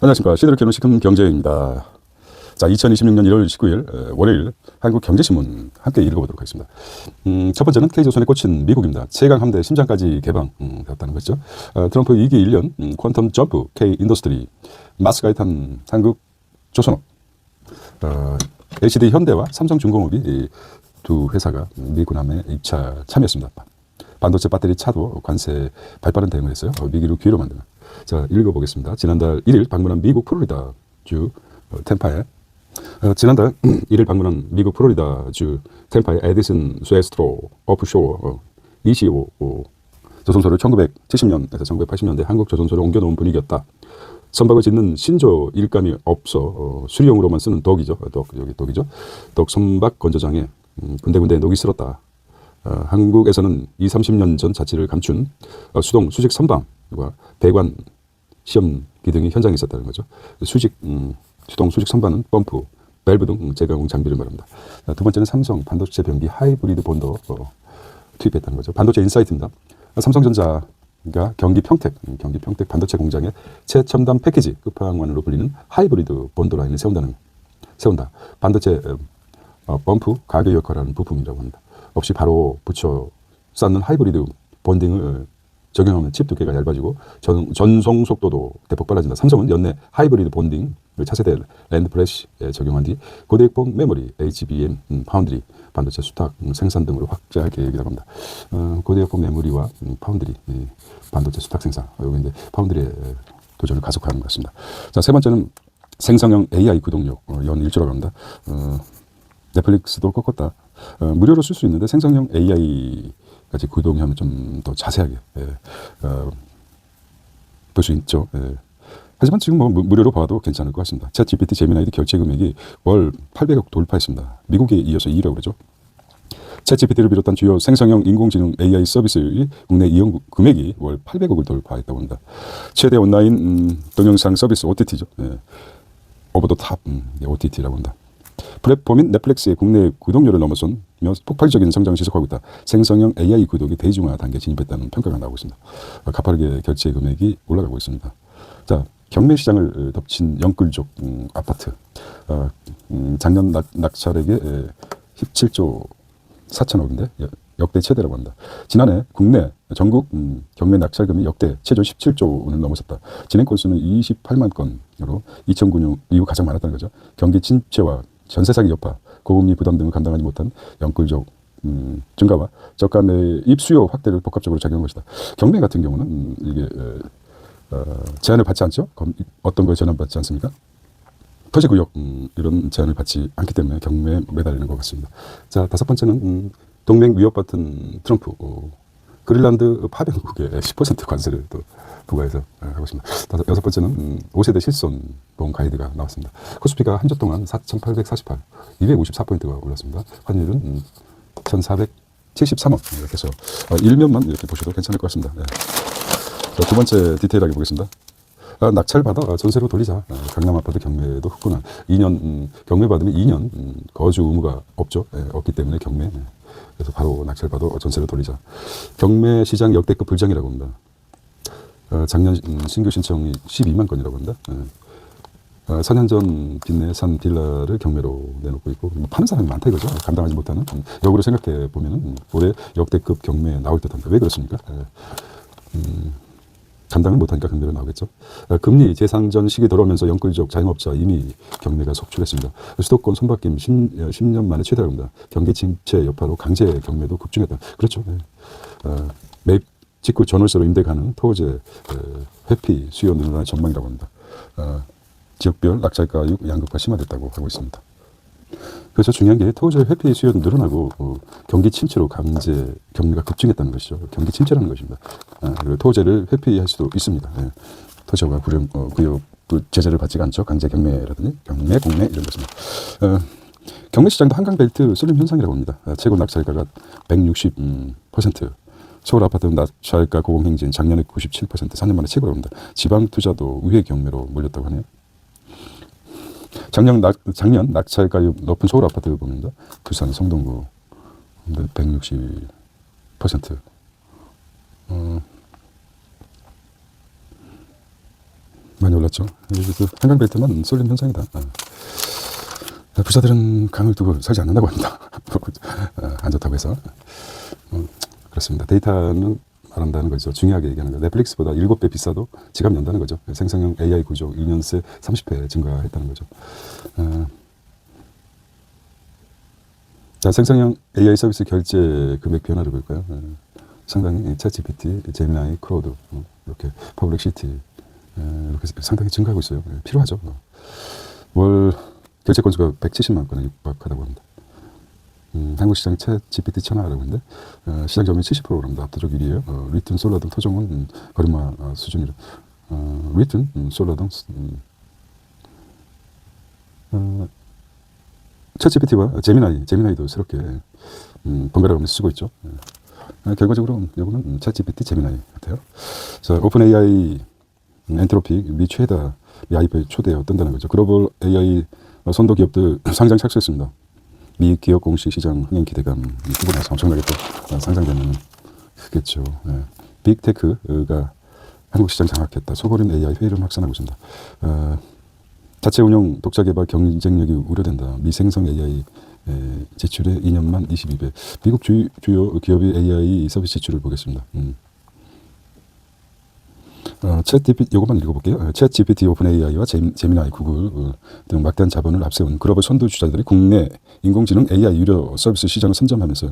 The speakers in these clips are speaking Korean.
안녕하십니까. 시대를 겨누시큰 경제입니다. 자, 2026년 1월 19일 월요일 한국경제신문 함께 읽어보도록 하겠습니다. 첫 번째는 K조선에 꽂힌 미국입니다. 최강 함대 심장까지 개방되었다는 것이죠. 트럼프 2기 1년 퀀텀 점프 K인더스트리 마스가이탄 한국조선업 LCD 현대와 삼성중공업이 두 회사가 미군함에 입차 참여했습니다. 반도체 배터리 차도 관세 발빠른 대응을 했어요. 위기를 기회로 만드는. 자, 읽어보겠습니다. 지난달 1일 방문한 미국 플로리다주 템파에 지난달 1일 방문한 미국 플로리다주 템파의 에디슨 스웨스트로 오프쇼어 ECO 조선소를 1970년에서 1980년대 한국 조선소로 옮겨놓은 분위기였다. 선박을 짓는 신조 일감이 없어 수리용으로만 쓰는 독이죠. 여기 독이죠. 독 선박 건조장에 군데군데 녹이 쓸었다. 한국에서는 20, 30년 전 자취를 감춘 수동 수직 선반과 배관 시험기 등이 현장에 있었다는 거죠. 수동 수직 선반은 펌프, 밸브 등 재가공 장비를 말합니다. 두 번째는 삼성 반도체 변기 하이브리드 본더 투입했다는 거죠. 반도체 인사이트입니다. 삼성전자가 경기 평택 반도체 공장에 최첨단 패키지 끝판왕으로 불리는 하이브리드 본더 라인을 세운다. 반도체 펌프 가교 역할을 하는 부품이라고 합니다. 없이 바로 붙여 쌓는 하이브리드 본딩을 적용하면 칩 두께가 얇아지고 전송 속도도 대폭 빨라진다. 삼성은 연내 하이브리드 본딩을 차세대 랜드 플래시에 적용한 뒤 고대역폭 메모리, HBM, 파운드리, 반도체 수탁 생산 등으로 확대할 계획이라고 합니다. 고대역폭 메모리와 파운드리, 반도체 수탁 생산, 여기 이제 파운드리의 도전을 가속화하는 것 같습니다. 자, 세 번째는 생성형 AI 구독료 연 1조라고 합니다. 넷플릭스도 꺾었다. 무료로 쓸 수 있는데 생성형 AI까지 구동하면 좀 더 자세하게 볼 수 있죠. 하지만 지금 뭐 무료로 봐도 괜찮을 것 같습니다. 챗 GPT 제미나이 결제 금액이 월 800억 돌파했습니다. 미국에 이어서 2위라고 그러죠. 챗 GPT를 비롯한 주요 생성형 인공지능 AI 서비스의 국내 이용 금액이 월 800억을 돌파했다고 합니다. 최대 온라인 동영상 서비스 OTT죠. 오버 더 탑 OTT라고 합니다. 플랫폼인 넷플릭스의 국내 구독료를 넘어서며 폭발적인 성장을 지속하고 있다. 생성형 AI 구독이 대중화 단계에 진입했다는 평가가 나오고 있습니다. 가파르게 결제 금액이 올라가고 있습니다. 자, 경매 시장을 덮친 영끌족 아파트. 작년 낙찰액이 17조 4천억인데 역대 최대라고 합니다. 지난해 국내 전국 경매 낙찰금이 역대 최저 17조 원을 넘어섰다. 진행 건수는 28만 건으로 2009년 이후 가장 많았다는 거죠. 경기 침체와 전세 사기 여파, 고금리 부담 등을 감당하지 못한 영끌적 증가와 저가 매입 수요 확대를 복합적으로 작용한 것이다. 경매 같은 경우는 이게 제한을 받지 않죠. 어떤 거에 제한받지 않습니까? 토지구역 이런 제한을 받지 않기 때문에 경매에 매달리는 것 같습니다. 자, 다섯 번째는 동맹 위협받은 트럼프 그린란드 파병국에 10% 관세를 또 부과해서 하고 있습니다. 여섯 번째는 5세대 실손보험 가이드가 나왔습니다. 코스피가 한 주 동안 4,848, 254포인트가 올랐습니다. 환율은 1,473원 이렇게 해서 일면만 이렇게 보셔도 괜찮을 것 같습니다. 자, 두 번째 디테일하게 보겠습니다. 낙찰받아 전세로 돌리자. 강남 아파트 경매도 후끈한 2년 경매 받으면 2년 거주 의무가 없죠. 없기 때문에 경매. 그래서 바로 낙찰받아 전세로 돌리자. 경매 시장 역대급 불장이라고 합니다. 작년 신규 신청이 12만 건이라고 합니다. 4년 전 빚내 산 빌라를 경매로 내놓고 있고 파는 사람이 많다 이거죠. 감당하지 못하는. 역으로 생각해 보면은 올해 역대급 경매 나올 듯합니다. 왜 그렇습니까? 감당을 못하니까 경매로 나오겠죠. 금리 재상전 시기 돌아오면서 영끌적 자영업자 이미 경매가 속출했습니다. 수도권 손바뀜 10년 만에 최대랍니다. 경기 침체 여파로 강제 경매도 급증했다. 그렇죠. 매입 직후 전월세로 임대 가능 토지 회피 수요 늘어날 전망이라고 합니다. 지역별 낙찰가율 양극화 심화됐다고 하고 있습니다. 그래서 중요한 게 토지 회피 수요도 늘어나고 경기 침체로 강제 경매가 급증했다는 것이죠. 경기 침체라는 것입니다. 그리고 토지를 회피할 수도 있습니다. 토지가 구역 제재를 받지가 않죠. 강제 경매라든지 경매, 공매 이런 것입니다. 경매 시장도 한강벨트 쏠림 현상이라고 합니다. 최고 낙찰가가 160%. 서울 아파트 낙찰가 고공행진 작년에 97% 4년 만에 최고라고 합니다. 지방 투자도 의회 경매로 몰렸다고 하네요. 작년 낙찰가율 높은 서울 아파트 보면요. 부산 성동구 160%. 많이 올랐죠. 그래서 한강벨트만 쏠림 현상이다. 부자들은 강을 두고 살지 않는다고 합니다. 안 좋다고 해서. 그렇습니다. 데이터는 말한다는 거죠. 중요하게 얘기하는 거죠. 넷플릭스보다 7배 비싸도 지갑 연다는 거죠. 생성형 AI 구조 2년 새 30배 증가했다는 거죠. 자, 생성형 AI 서비스 결제 금액 변화를 볼까요? 상당히 챗GPT, 제미나이, 크로드 이렇게 퍼블릭시티 이렇게 상당히 증가하고 있어요. 필요하죠. 월 결제 건수가 170만 건에 육박하다고 합니다. 한국 시장 챗GPT 천하라고 하는데 시장 점유율 70%랍니다. 압도적 1위에요. 리튼, 솔라 등 토종은 거름마 수준이라. 리튼, 솔라 등 챗GPT와 제미나이도 새롭게 번갈아 가면서 쓰고 있죠. 결과적으로 이거는 챗GPT, 제미나이 같아요. 자, 오픈 AI 엔트로픽 미 최다 미 IPO에 초대되었다는 거죠. 글로벌 AI 선도 기업들 상장 착수했습니다. 미 기업 공식 시장 흥행 기대감 부분에서 엄청나게 또 상장되는 크겠죠. 빅테크가 한국 시장 장악했다. 소거림 AI 회의론 확산하고 있습니다. 자체 운용 독자 개발 경쟁력이 우려된다. 미생성 AI 지출의 2년만 22배. 미국 주요 기업의 AI 서비스 지출을 보겠습니다. 챗GPT 이것만 읽어볼게요. 챗GPT, 오픈 AI와 제미나이, 구글 등 막대한 자본을 앞세운 글로벌 선두 주자들이 국내 인공지능 AI 유료 서비스 시장을 선점하면서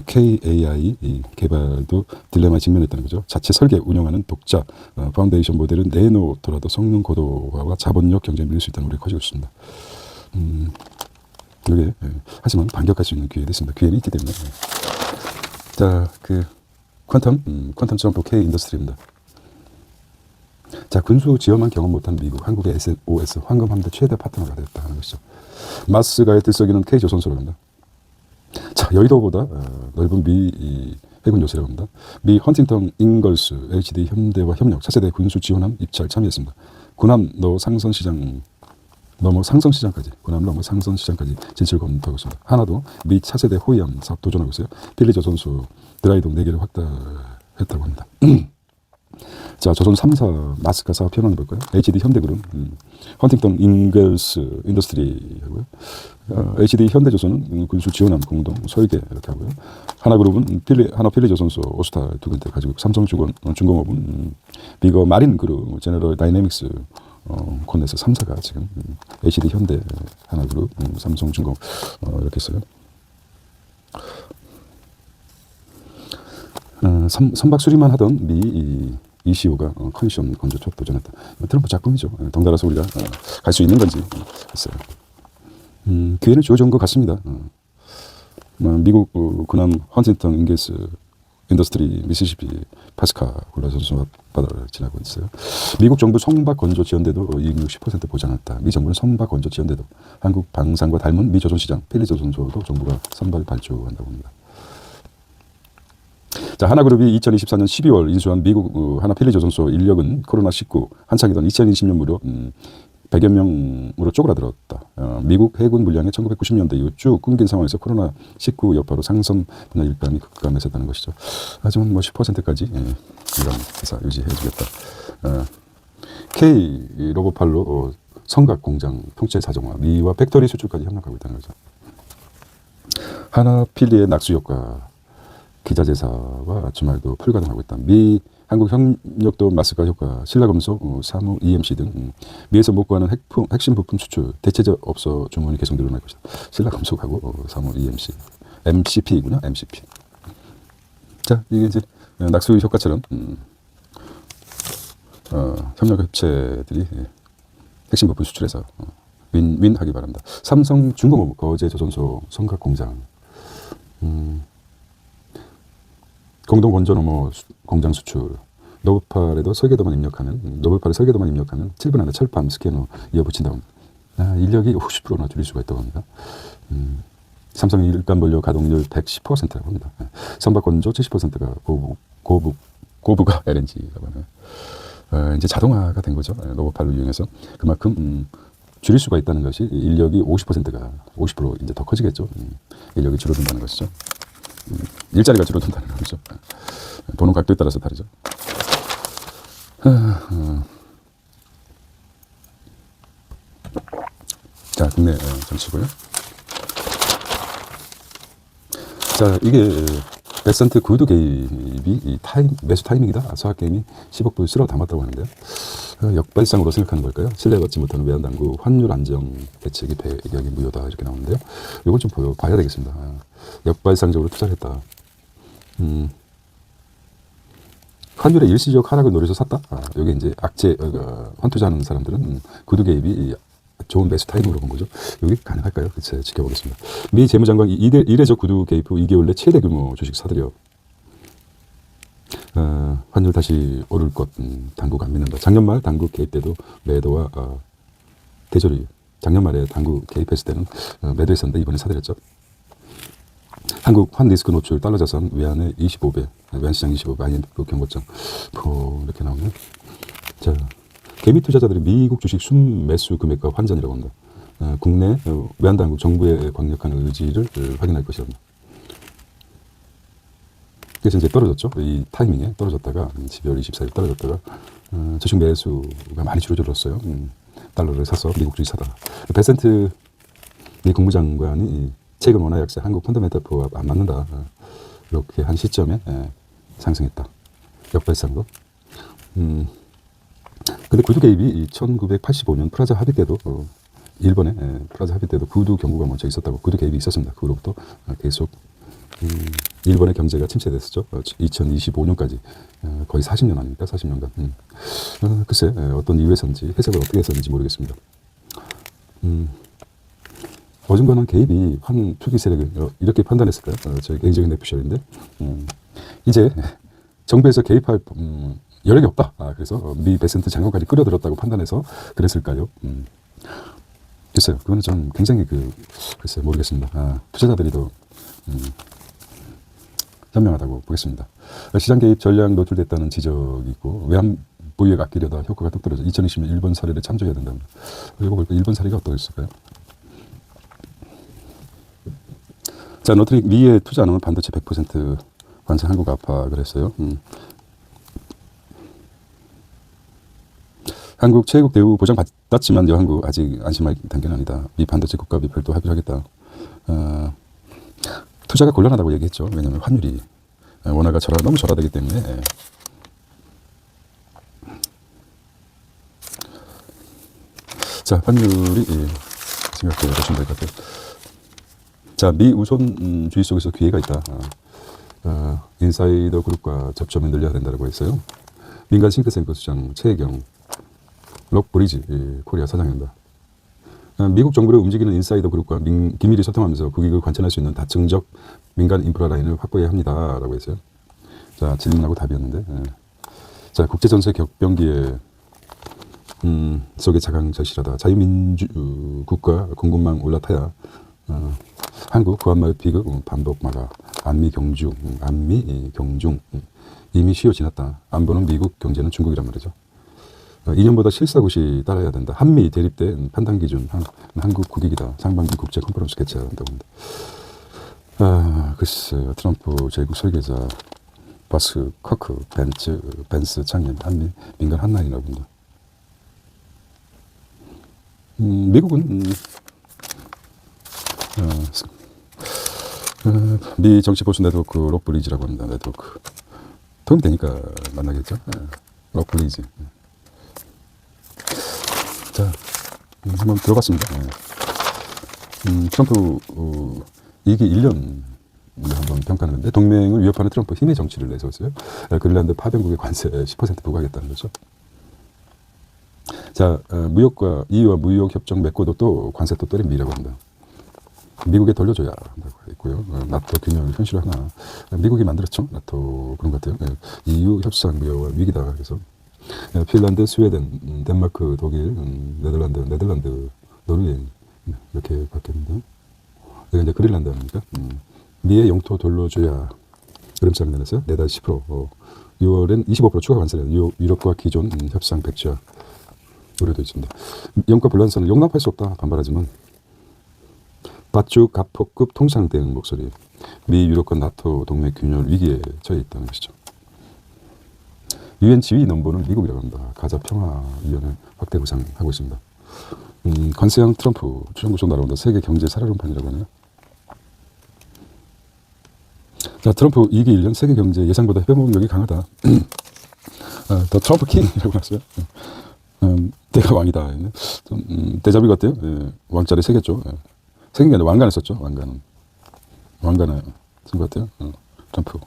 KAI 개발도 딜레마에 직면했다는 거죠. 자체 설계 운영하는 독자 파운데이션 모델은 내놓더라도 성능 고도화와 자본력 경쟁에 밀릴 수 있다는 우려가 커지고 있습니다. 이게 하지만 반격할 수 있는 기회도 있습니다. 기회는 있기 때문에. 자, 퀀텀 점프 K 인더스트리입니다. 자, 군수 지원만 경험 못한 미국, 한국의 SOS 황금함대 최대 파트너가 됐다는 것이죠. 마스가의 들썩이는 K조선소라고 합니다. 자, 여의도보다 넓은 미 해군 요새라고 합니다. 미 헌팅턴 잉걸스 HD 현대와 협력 차세대 군수 지원함 입찰 참여했습니다. 군함 넘어 상선시장까지 진출 검토하고 있습니다. 하나도 미 차세대 호위함 사업 도전하고 있어요. 필리조선소 드라이동 4개를 확대했다고 합니다. 자, 조선 3사 마스카 사업 편안해 볼까요? HD 현대그룹, 헌팅턴 잉글스 인더스트리 하고요. HD 현대조선은 군수 지원함 공동 설계 이렇게 하고요. 하나그룹은 하나필리조선소 오스타 두 군데 가지고 삼성중공업은 비거 마린그룹, 제너럴 다이내믹스 콘에서 3사가 지금 HD 현대, 하나그룹, 삼성중공업 이렇게 했어요. 선박 수리만 하던 미 ECO가 컨디션 건조 첫 도전했다. 트럼프 작품이죠. 덩달아서 우리가 갈 수 있는 건지 했어요. 기회는 주어진 것 같습니다. 미국 군함 헌팅턴 잉글스 인더스트리 미시시피 파스카 굴라선수 바다를 지나고 있어요. 미국 정부 선박 건조 지원대도 이익률 10% 보장했다. 미 정부는 선박 건조 지원대도 한국 방산과 닮은 미 조선시장 필리조선소도 정부가 선박을 발주한다고 합니다. 자, 하나그룹이 2024년 12월 인수한 미국 하나필리조선소 인력은 코로나19 한창이던 2020년 무려 100여 명으로 쪼그라들었다. 미국 해군 물량의 1990년대 이후 쭉 끊긴 상황에서 코로나19 여파로 상선 분야 일감이 급감했었다는 것이죠. 하지만 10%까지 이런 회사 유지해주겠다. K 로봇팔로 성각 공장 통째 자동화, 미와 팩토리 수출까지 협력하고 있다는 거죠. 하나필리의 낙수 효과, 기자재사와 주말도 풀가동하고 있다. 미 한국 협력도 마스카 효과, 신라금속, 사무, EMC 등 미에서 못 구하는 핵심 부품 수출, 대체적 업소 주문이 계속 늘어날 것이다. 신라금속하고 사무, EMC, MCP이군요. MCP. 자, 이게 이제 낙수 효과처럼 협력 업체들이 핵심 부품 수출해서 윈윈하기 바랍니다. 삼성중공업 거제조선소 성각공장. 공동 원전 어머 공장 수출, 노블팔에도 설계도만 입력하는 7분 안에 철판 스캐너 이어붙인다고 합니다. 인력이 50%나 줄일 수가 있다고 합니다. 삼성 일감 본료 가동률 110%라고 합니다. 선박 건조 70%가 고부가 LNG라고 하네요. 이제 자동화가 된 거죠. 노블팔을 이용해서 그만큼 줄일 수가 있다는 것이 인력이 50% 이제 더 커지겠죠. 인력이 줄어든다는 것이죠. 일자리가 줄어든다는 거죠. 보는 각도에 따라서 다르죠. 자, 국내 정치고요. 자, 이게 베센트 구두 개입이 이 매수 타이밍이다. 서학개임이 10억 불 실어 담았다고 하는데요. 역발상으로 생각하는 걸까요? 신뢰 받지 못하는 외환당국 환율 안정 대책이 배경이 무효다 이렇게 나오는데요. 이건 좀 봐야 되겠습니다. 역발상적으로 투자를 했다. 환율의 일시적 하락을 노려서 샀다. 여기 이제 악재 환투자하는 사람들은 구두 개입이 좋은 매수 타이밍으로 본 거죠. 여기 가능할까요? 글쎄 지켜보겠습니다. 미 재무장관 이례적 구두 개입 후 2개월 내 최대 규모 주식 사들여 환율 다시 오를 것 당국 안 믿는다. 작년 말 당국 개입 때도 매도와 대조리 작년 말에 당국 개입했을 때는 매도했었는데 이번에 사들였죠. 한국 환 리스크 노출 달러 자산 외환의 25배 외환시장 25배 IMF 경고장 이렇게 나오네요. 자, 개미 투자자들이 미국 주식 순매수 금액과 환전이라고 한다. 국내 외환당국 정부의 강력한 의지를 확인할 것이랍니다. 그래서 이제 떨어졌죠. 이 타이밍에 떨어졌다가 12월 24일 떨어졌다가 주식 매수가 많이 줄어들었어요. 달러를 사서 미국 주식 사다가 베센트 미 국무장관이 최근 원화 약세 한국 펀더멘탈 프로와 안 맞는다. 이렇게 한 시점에 상승했다. 역발상으로. 근데 구두 개입이 1985년 프라자 합의 때도 일본에 프라자 합의 때도 구두 경고가 먼저 있었다고 구두 개입이 있었습니다. 그로부터 계속 일본의 경제가 침체됐었죠. 2025년까지 거의 40년 아닙니까? 40년간. 글쎄 어떤 이유에서인지 해석을 어떻게 했었는지 모르겠습니다. 어중간한 개입이 환 투기 세력을 이렇게 판단했을까요? 제 개인적인 내피셜인데 이제 정부에서 개입할 여력이 없다. 그래서 미 베센트 장관까지 끌어들였다고 판단해서 그랬을까요? 글쎄요. 그거는 좀 굉장히 글쎄 모르겠습니다. 투자자들이 더 현명하다고 보겠습니다. 시장 개입 전략 노출됐다는 지적이 있고 외환 보유액 아끼려다 효과가 뚝 떨어져 2020년 일본 사례를 참조해야 된답니다. 이거 볼까요? 일본 사례가 어떠했을까요? 자, 노트릭 미에 투자 안 하면 반도체 100% 관세 한국 압박을 했어요. 한국 최국 대우 보장 받았지만 한국 아직 안심할 단계는 아니다. 미 반도체 국가비 별도 합의를 하겠다. 투자가 곤란하다고 얘기했죠. 왜냐하면 환율이 원화가 너무 절하되기 때문에. 자, 환율이 생각해 보시면 될 것 같아요. 자, 미 우선주의 속에서 기회가 있다. 인사이더 그룹과 접점을 늘려야 된다고 했어요. 민간 싱크탱크 수장 최혜경 록브리지 코리아 사장입니다. 미국 정부를 움직이는 인사이더 그룹과 긴밀히 소통하면서 국익을 관철할 수 있는 다층적 민간 인프라 라인을 확보해야 합니다라고 했어요. 자, 질문하고 답이었는데, 자, 국제전세 격변기에 속에 자강절실하다. 자유민주 국가 공급망 올라타야 한국 구한말 비극 반복 막아. 안미 경중 이미 시효 지났다. 안보는 미국, 경제는 중국이란 말이죠. 이념보다 실사굿이 따라야 된다. 한미 대립된 판단 기준 한국 국익이다. 상반기 국제 컨퍼런스 개최해야 한다고 합니다. 글쎄요. 트럼프 제국 설계자 바스 커크 벤스 창립 한미 민간 한라인이라고 합니다. 미국은 미 정치 보수 네트워크 록블리지라고 합니다. 네트워크 도움이 되니까 만나겠죠. 록블리지. 자, 한번 들어봤습니다. 트럼프 2기 1년 한번 평가하는데 동맹을 위협하는 트럼프 힘의 정치를 내세웠어요. 그린란드 파병국의 관세 10% 부과하겠다는 거죠. 자, 무역과 EU와 무역 협정 맺고도 또 관세 또 때립니다라고 합니다. 미국에 돌려줘야 한다고 했고요. 나토 균형을 현실화하나. 미국이 만들었죠. 나토 그런 것 같아요. EU 협상 무역과 위기다. 그래서 핀란드, 스웨덴, 덴마크, 독일, 네덜란드, 노르웨이 이렇게 바뀌었는데 여기 이제 그린란드 아닙니까? 미의 영토 돌려줘야 그림장 내놨어요. 내다 10%. 6월엔 25% 추가 관세를 유럽과 기존 협상 백지화 우려도 있습니다. 영과 불란서는 용납할 수 없다 반발하지만 밧주 가포급 통상 대응 목소리. 미 유럽과 나토 동맹 균열 위기에 처해 있다는 것이죠. UN 지휘 넘버는 미국이라고 합니다. 가자 평화위원회 확대 구상하고 있습니다. 관세형 트럼프 추천 구속 날아온다. 세계 경제 살얼음판이라고 하네요. 자, 트럼프 2기 1년 세계 경제 예상보다 회복력이 강하다. 더 트럼프 킹이라고 했어요. 대가 왕이다. 좀 대자뷰 같아요. 예, 왕자리 새겼죠. 예. 새긴 게 아니라 왕관을 썼죠. 왕관을 쓴 것 같아요. 트럼프.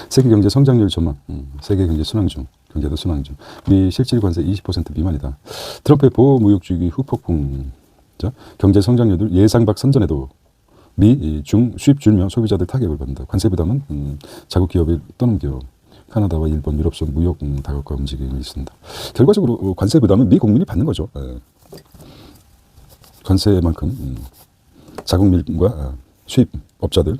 세계 경제 성장률 전망. 세계 경제 순항 중. 경제도 순항 중. 미 실질 관세 20% 미만이다. 트럼프의 보호무역주의 후폭풍. 경제 성장률 예상 밖 선전에도 미, 중 수입 줄며 소비자들 타격을 받는다. 관세 부담은 자국 기업을 떠넘겨 카나다와 일본, 유럽선 무역 다각화 움직임이 있습니다. 결과적으로 관세 부담은 미 국민이 받는 거죠. 관세만큼 자국 밀과 수입 업자들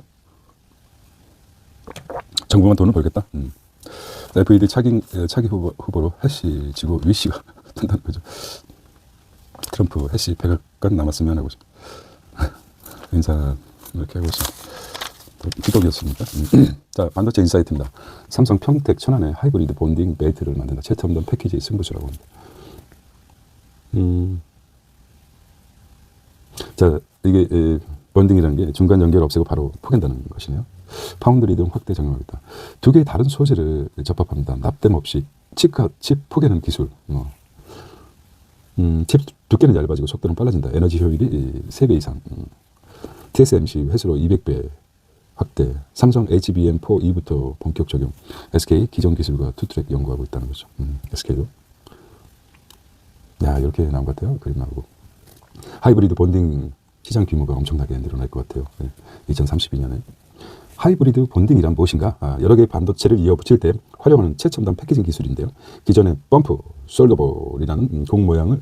정부만 돈을 벌겠다. FED 차기 후보로 해시 지고 위시가 된다는 거죠. 트럼프 해시 100일간 남았으면 하고 인사 이렇게 하고 있습니다. 기독이었습니까? 자, 반도체 인사이트입니다. 삼성 평택 천안에 하이브리드 본딩 배트를 만든다. 채트 없는 패키지 승부수라고 합니다. 자, 이게 본딩이라는 게 중간 연결 없애고 바로 포갠다는 것이네요. 파운드리 등 확대 적용하겠다. 두 개의 다른 소재를 접합합니다. 납땜 없이 칩 포개는 기술. 칩 두께는 얇아지고 속도는 빨라진다. 에너지 효율이 3배 이상. TSMC 회수로 200배 확대. 삼성 HBM4 2부터 본격 적용. SK 기존 기술과 투트랙 연구하고 있다는 거죠. SK도. 야, 이렇게 나온 것 같아요. 그림 나오고. 하이브리드 본딩 시장 규모가 엄청나게 늘어날 것 같아요. 2032년에. 하이브리드 본딩이란 무엇인가? 여러 개의 반도체를 이어 붙일 때 활용하는 최첨단 패키징 기술인데요. 기존의 펌프, 솔더볼이라는 공 모양을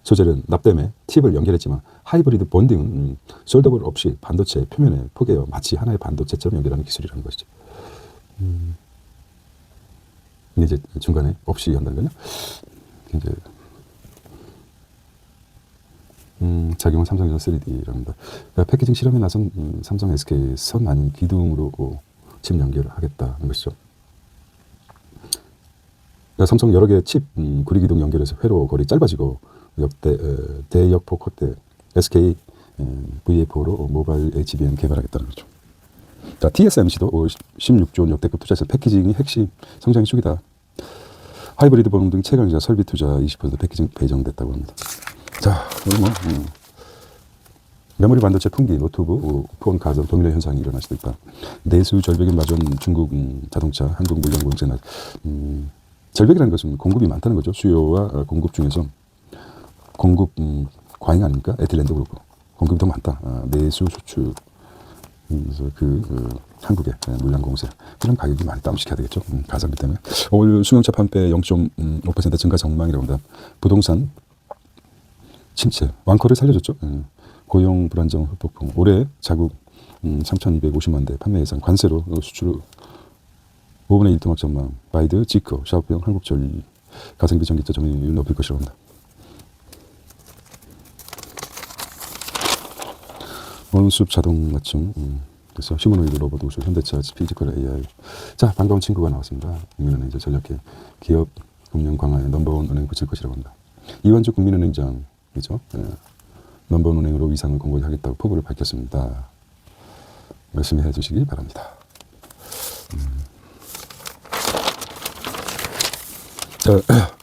소재를 납땜에 팁을 연결했지만 하이브리드 본딩은 솔더볼 없이 반도체 표면에 포개어 마치 하나의 반도체처럼 연결하는 기술이라는 것이죠. 이제 중간에 없이 한다는 거냐? 이제 작용은 삼성전자 3D랍니다. 패키징 실험에 나선 삼성 SK 선 아닌 기둥으로 칩 연결을 하겠다는 것이죠. 삼성 여러 개의 칩 구리 기둥 연결해서 회로 거리 짧아지고 대역폭 확대 SK VA4로 모바일 HBM 개발하겠다는 거죠. 자, TSMC도 16조 원 역대급 투자해서 패키징이 핵심 성장의 축이다. 하이브리드 본딩 최강자 설비 투자 20% 패키징 배정됐다고 합니다. 자, 그러면 메모리 반도체 풍기, 노트북, 폰 가전 도미노 현상이 일어날 수도 있다. 내수 절벽에 맞은 중국 자동차, 한국 물량 공세나 절벽이라는 것은 공급이 많다는 거죠. 수요와 공급 중에서 공급 과잉 아닙니까? 에틸렌도 그렇고 공급이 더 많다. 내수 수출 그래서 한국의 물량 공세 그런 가격이 많이 다운시켜야 되겠죠. 가성비 때문에 올 수명차 판매 0.5% 증가 전망이라고 합니다. 부동산 침체 왕커를 살려줬죠. 고용 불안정 흑폭풍 올해 자국 3,250만 대 판매 예상 관세로 수출 5분의 1 통합 전망 바이드 지커 샤오평 한국전리 가성비 전기차 점유율 높일 것이라고 합니다. 원숲 자동 맞춤 그래서 휴머노이드 로봇 우수 현대차 피지컬 AI. 자, 반가운 친구가 나왔습니다. 국민은행 이제 전략계 기업 금융 강화에 넘버원 은행 붙일 것이라고 합니다. 이완주 국민은행장 그죠? 넘버원 은행으로 위상을 공고히 하겠다고 포부를 밝혔습니다. 열심히 해주시기 바랍니다.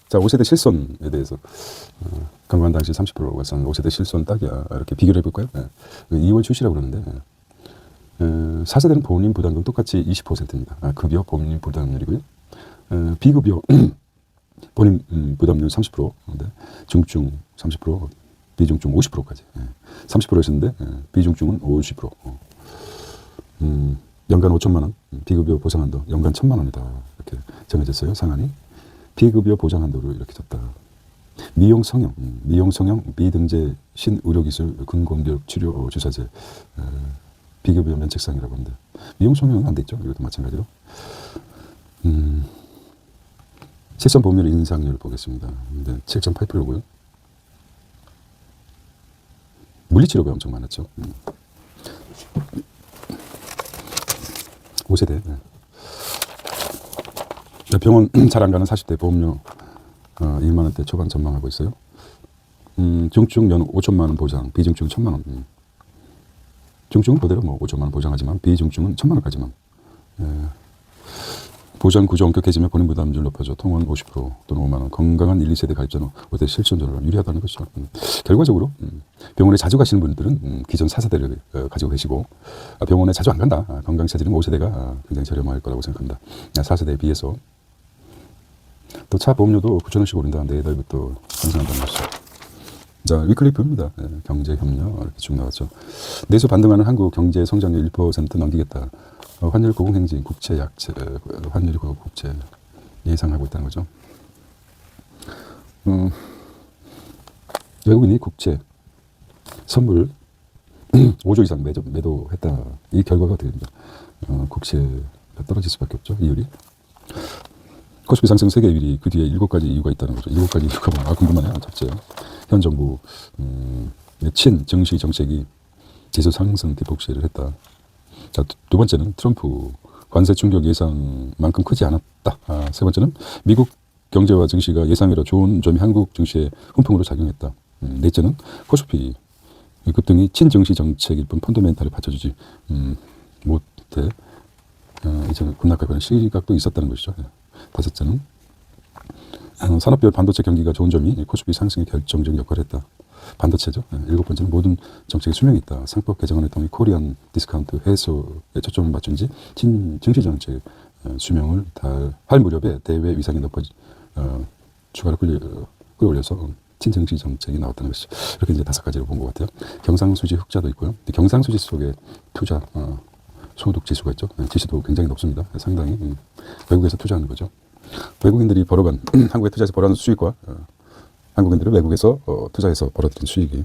자, 5세대 실손에 대해서 강관 당시 30%가 선 5세대 실손 딱이야 이렇게 비교를 해볼까요? 2월 출시라고 그러는데 4세대는 보험료 부담금 똑같이 20%입니다. 급여 보험료 부담률이고요. 비급여 본인 부담률 30%, 중증 30%, 비중증 50%까지. 30%였는데 비중증은 50%. 연간 5천만 원, 비급여 보상 한도 연간 1,000만 원이다. 이렇게 정해졌어요. 상한이. 비급여 보장 한도를 이렇게 줬다. 미용 성형, 비등재 신의료기술 근공격 치료 주사제 비급여 면책상이라고 하는데 미용 성형은 안 돼 있죠. 이것도 마찬가지로. 실손 보험료 인상률 보겠습니다. 7.8%고요. 물리치료가 엄청 많았죠. 5세대. 병원 잘 안 가는 40대 보험료 1만 원대 초반 전망하고 있어요. 중증 연 5천만 원 보장, 비중증 1천만 원. 중증은 그대로 뭐 5천만 원 보장하지만 비중증은 1천만 원까지만. 보장 구조 엄격해지며 본인 부담률 높아져 통원 50% 또는 5만 원. 건강한 1, 2세대 가입자는 5대 실손전으로 유리하다는 것이죠. 결과적으로 병원에 자주 가시는 분들은 기존 4세대를 가지고 계시고, 병원에 자주 안 간다. 건강 체질은 5세대가 굉장히 저렴할 거라고 생각합니다. 4세대에 비해서. 또 차 보험료도 9,000원씩 오른다. 내달부터 상승한다는 것이죠. 자, 위클리프입니다. 경제협력 이렇게 쭉 나왔죠. 내수 반등하는 한국 경제 성장률 1% 넘기겠다. 환율 고공행진, 국채 약세, 환율 국채 예상하고 있다는 거죠. 외국인이 국채 선물 5조 이상 매도했다. 이 결과가 어떻게 됩니까? 국채가 떨어질 수밖에 없죠. 이율이. 코스피 상승 세계 1위, 그 뒤에 7가지 이유가 있다는 거죠. 7가지 이유가 뭐야? 궁금하네요. 첫째, 현 정부 친 증시 정책이 지수 상승 대폭시를 했다. 자, 두 번째는 트럼프 관세 충격 예상만큼 크지 않았다. 세 번째는 미국 경제와 증시가 예상외로 좋은 점이 한국 증시에 훈풍으로 작용했다. 넷째는 코스피 급등이 친증시 정책일 뿐 펀더멘탈을 받쳐주지 못해 이제 급락하는 시각도 있었다는 것이죠. 다섯째는 산업별 반도체 경기가 좋은 점이 코스피 상승에 결정적인 역할을 했다. 반도체죠. 일곱 번째는 모든 정책에 수명이 있다. 상법 개정안을 통해 코리안 디스카운트 해소에 초점을 맞춘 지 증시 정책 수명을 할 무렵에 대외 위상이 높아지 추가로 끌어올려서 친증시 정책이 나왔다는 것이죠. 이렇게 이제 5가지로 본 것 같아요. 경상수지 흑자도 있고요. 경상수지 속에 투자 소득 지수가 있죠. 지수도 굉장히 높습니다. 상당히 외국에서 투자하는 거죠. 외국인들이 벌어간 한국에 투자해서 벌어간 수익과 한국인들은 외국에서 투자해서 벌어들인 수익이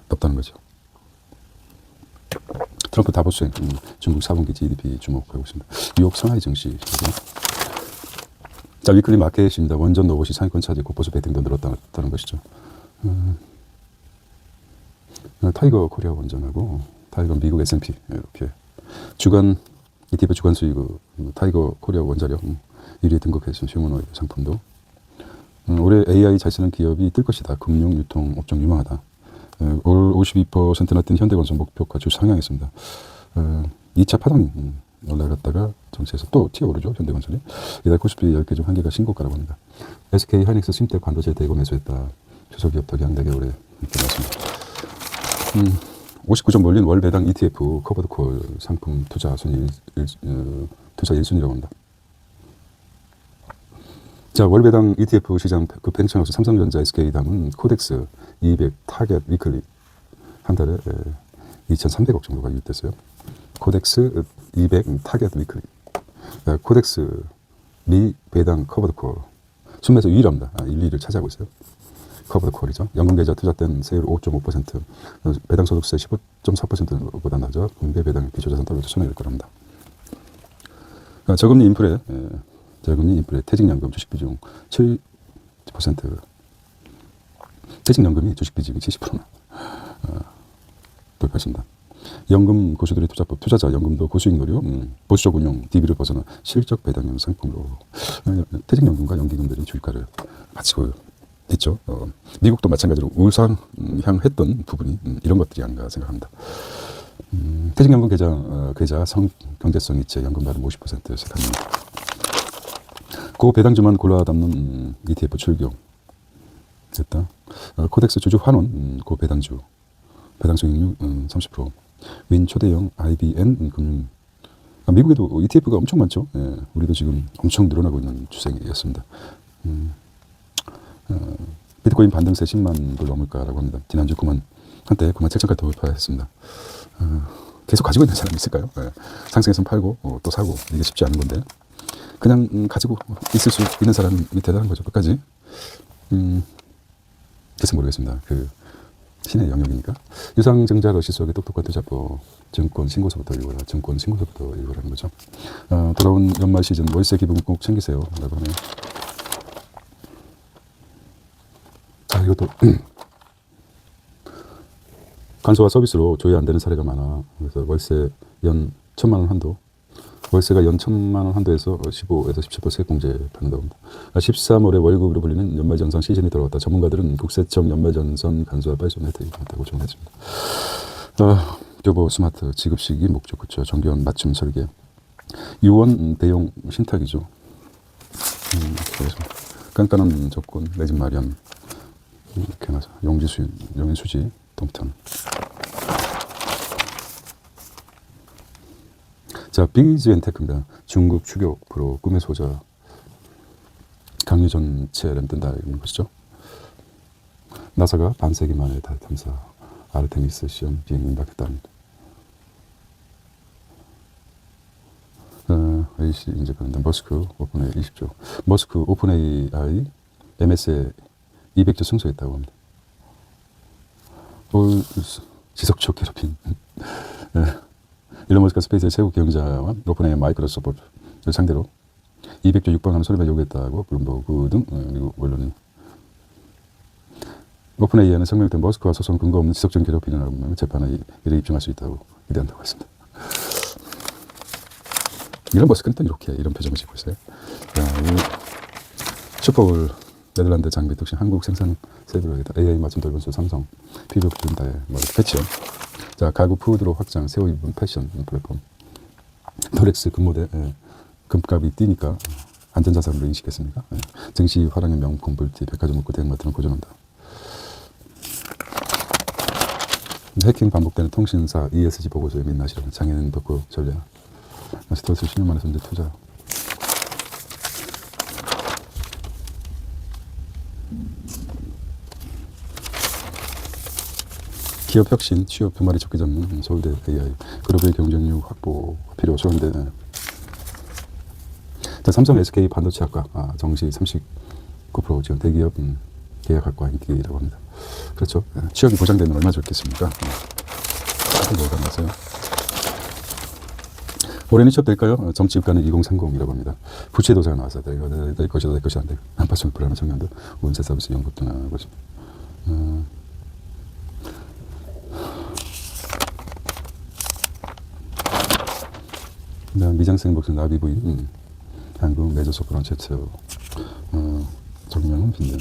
높다는 거죠. 트럼프 다보스행 중국 4분기 GDP 주목하고 있습니다. 뉴욕 상하이 증시. 자, 위클리 마켓입니다. 원전 로봇이 상위권 차지했고 보수 배팅도 늘었다는 것이죠. 타이거 코리아 원전하고 타이거 미국 S&P 이렇게 주간 ETF 주간 수익 타이거 코리아 원자력 1위에 등극했던 휴머노이드 상품도 올해 AI 잘 쓰는 기업이 뜰 것이다. 금융, 유통, 업종 유망하다. 올 52%나 뛴 현대건설 목표가 주 상향했습니다. 2차 파동이 올라갔다가 정체에서 또 튀어오르죠. 현대건설이. 이달 코스피 10개 중 1개가 신고가라고 합니다. SK 하이닉스 심텍 반도체 대거 매수했다. 주소기업 덕양대게 올해 끝났습니다. 59점 몰린 월 배당 ETF 커버드콜 상품 투자 순위 투자 1순위라고 합니다. 자, 월 배당 ETF 시장 그 팽창하면서 삼성전자 SK 담은 코덱스 200 타겟 위클리 한 달에 2,300억 정도가 유입됐어요. 코덱스 200 타겟 위클리. 코덱스 미 배당 커버드콜 순매수 유일합니다. 1, 2를 차지하고 있어요. 커버드콜이죠. 연금계좌 투자 땐 세율 5.5%, 배당 소득세 15.4%보다 낮아 분배 배당 기초자산 떨어져 손해일 거랍니다. 저금리 인플레, 퇴직연금 주식 비중 7%, 퇴직연금이 주식 비중이 70%나 돌파했습니다. 연금 고수들의 투자법, 투자자 연금도 고수익 노려 보수적 운용, DB를 벗어나 실적 배당형 상품으로 퇴직연금과 연기금들이 주가를 마치고 있죠. 미국도 마찬가지로 우상향했던 부분이 이런 것들이 아닌가 생각합니다. 퇴직연금 계좌 경제성 이체 연금 발음 50% 세탁입니다. 고배당주만 골라 담는 ETF 출경 됐다. 코덱스 주주 환원 고배당주 배당 수익률 30%. 윈 초대형 IBN 금융. 미국에도 ETF가 엄청 많죠. 예, 우리도 지금 엄청 늘어나고 있는 추세였습니다. 비트코인 반등세 10만 불 넘을까라고 합니다. 지난주 한때 9만 7천까지 돌파했습니다. 계속 가지고 있는 사람이 있을까요? 예, 상승해서 팔고 또 사고 이게 쉽지 않은 건데 그냥 가지고 있을 수 있는 사람이 대단한 거죠. 끝까지. 글쎄 모르겠습니다. 신의 영역이니까. 유상증자 러시 속의 똑똑한 투자법 증권 신고서부터 읽어라는 거죠. 돌아온 연말 시즌 월세 기분 꼭 챙기세요 라고 하네요. 자, 이것도 간소화 서비스로 조회 안 되는 사례가 많아. 그래서 월세 연 1,000만 원 한도 월세가 연 1,000만 원 한도에서 15에서 17% 세액공제 받는다고 합니다. 13월에 월급으로 불리는 연말정산 시즌이 들어왔다. 전문가들은 국세청 연말정산 간소화 빨리 혜택이 많다고 정리했습니다. 교보 스마트 지급시기 목적 그쵸. 정교한 맞춤 설계. 유원 대용 신탁이죠. 그렇습니다. 깐깐한 조건 내 집 마련. 이렇게 나서 용인 수지 동탄. 자, 빅즈앤테크입니다. 중국 추격 프로 꿈의 소자. 강유 전체 램뜬다 이런 것이죠. 나사가 반세기 만에 달 탐사 아르테미스 시험 비행 임박했답니다. AC 이제 그런데 머스크 오픈AI 20조. 머스크 오픈AI MS에 200조 승소했다고 합니다. 지속적 괴롭힘. 일론 머스크가 스페이스의 최고 경영자와 오픈AI 마이크로소프트를 상대로 200조 육박하는 손해배상 요구했다고 블룸버그 등 미국 언론이. 오픈AI는 성명된 머스크와 소송 근거 없는 지속적 괴롭힘을 하면 재판에 이를 입증할 수 있다고 기대한다고 했습니다. 이런 머스크는 또 이렇게 이런 표정을 짓고 있어요. 슈퍼볼 네덜란드 장비 특신 한국 생산 세부로 하겠다. AI 맞춤 돌변수 삼성 피부역 준다의 패치요. 자, 가구 푸드로 확장 새우 입은 패션 플랫폼. 노렉스 금모대 금값이 뛰니까 안전자산으로 인식했습니까? 증시 화랑의 명품 불티 백화점 문구 대형마트는 고정한다. 해킹 반복되는 통신사 ESG 보고서의 민낯이라는 장애인 덕후 전략. 스트레스 10년 만에 선제 투자. 기업 혁신, 취업 두 마리 쫓기 잡는 서울대 AI. 글로벌 경쟁력 확보 필요 소한대. 자, 삼성 SK 반도체 학과 정시 39% 지금 대기업 계약학과 인기라고 합니다. 그렇죠. 취업이 보장되면 얼마나 좋겠습니까? 뭐가 나세요? 올해는 취업될까요? 정치육가는 2030이라고 합니다. 부채도사가 나왔어요. 내 것이다, 내 것이 안 돼. 안팎을 불안한 청년들, 운세 서비스 연구 등 하고 있습니다. 미장생 복수 나비 부인, 한국 메조 소프라노 최초, 정명은 빈든.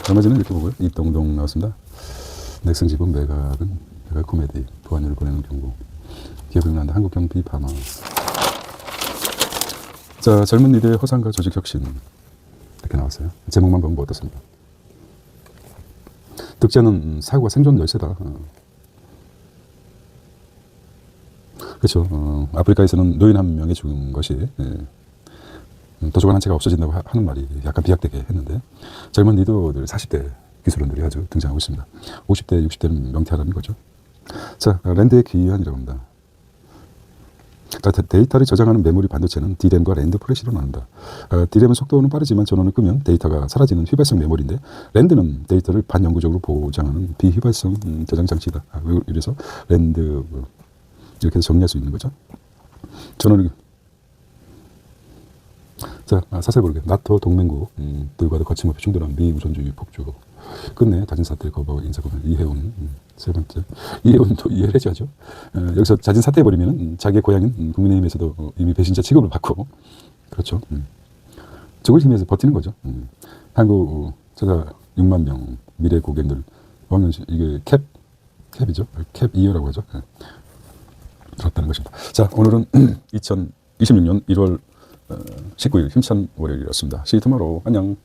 얼마 전에 이렇게 보고요. 입동동 나왔습니다. 넥슨 지분 매각 코미디, 보안료를 보내는 경고. 기업이 난다. 한국경비 방어. 자, 젊은 이들의 허상과 조직 혁신. 이렇게 나왔어요. 제목만 보면 뭐 어떻습니까? 득자는 사고가 생존 열쇠다. 그렇죠. 아프리카에서는 노인 한 명이 죽은 것이 도서관 한 채가 없어진다고 하는 말이 약간 비약되게 했는데 젊은 리더들 40대 기술원들이 아주 등장하고 있습니다. 50대, 60대는 명퇴하라는 거죠. 자, 랜드의 기한이라고 합니다. 데이터를 저장하는 메모리 반도체는 D램과 랜드 프레시로 나눈다. D램은 속도는 빠르지만 전원을 끄면 데이터가 사라지는 휘발성 메모리인데 랜드는 데이터를 반영구적으로 보장하는 비휘발성 저장 장치이다. 그래서 랜드 이렇게 해서 정리할 수 있는 거죠. 전원을 자, 사설 모르게 나토 동맹국들과도 거침없이 충돌한 미 우선주의 폭주. 끝내 자진 사퇴를 거부하고 인사고문. 이해운 세 번째. 이해운도 이해를 해줘야죠. 여기서 자진 사퇴해버리면 자기의 고향인 국민의힘에서도 이미 배신자 취급을 받고 그렇죠. 죽을 힘에서 버티는 거죠. 한국 제가 6만 명 미래 고객들 이게 캡이죠. 캡 이어라고 하죠. 들었다는 것입니다. 자, 오늘은 2026년 1월 19일 힘찬 월요일이었습니다. See you tomorrow. 안녕.